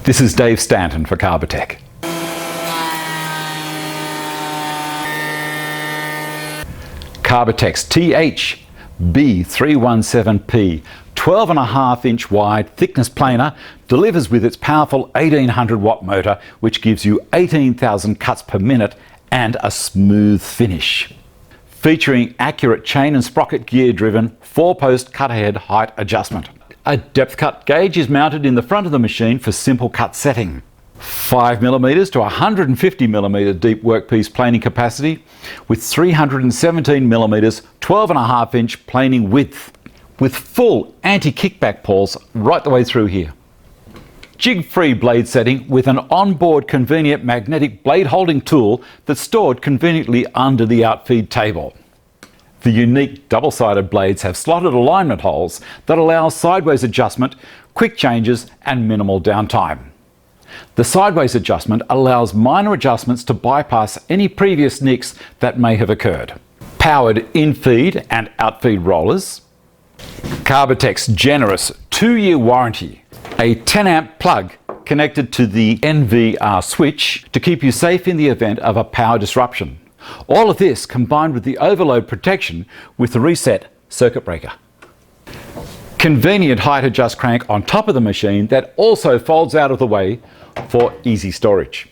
This is Dave Stanton for Carbatec. Carbatec's TH-B317P 12.5-inch wide thickness planer delivers with its powerful 1800 watt motor, which gives you 18,000 cuts per minute and a smooth finish. Featuring accurate chain and sprocket gear driven 4-post cut ahead height adjustment. A depth cut gauge is mounted in the front of the machine for simple cut setting. 5mm to 150mm deep workpiece planing capacity with 317mm 12.5-inch planing width, with full anti-kickback pawls right the way through here. Jig-free blade setting with an onboard convenient magnetic blade holding tool that's stored conveniently under the outfeed table. The unique double-sided blades have slotted alignment holes that allow sideways adjustment, quick changes and minimal downtime. The sideways adjustment allows minor adjustments to bypass any previous nicks that may have occurred. Powered in-feed and out-feed rollers. Carbatec's generous 2-year warranty. A 10-amp plug connected to the NVR switch to keep you safe in the event of a power disruption. All of this combined with the overload protection with the reset circuit breaker. Convenient height adjust crank on top of the machine that also folds out of the way for easy storage.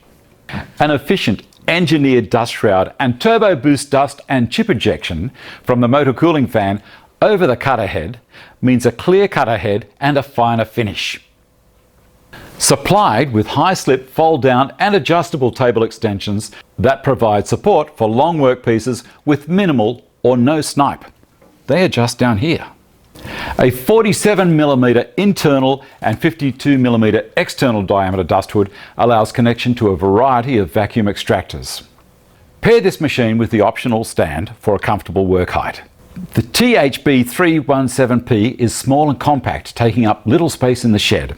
An efficient engineered dust shroud and turbo boost dust and chip ejection from the motor cooling fan over the cutter head means a clear cutter head and a finer finish. Supplied with high slip, fold down and adjustable table extensions that provide support for long workpieces with minimal or no snipe. They adjust down here. A 47mm internal and 52mm external diameter dust hood allows connection to a variety of vacuum extractors. Pair this machine with the optional stand for a comfortable work height. The TH-B317P is small and compact, taking up little space in the shed.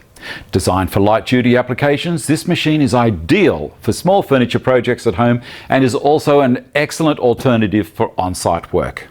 Designed for light-duty applications, this machine is ideal for small furniture projects at home and is also an excellent alternative for on-site work.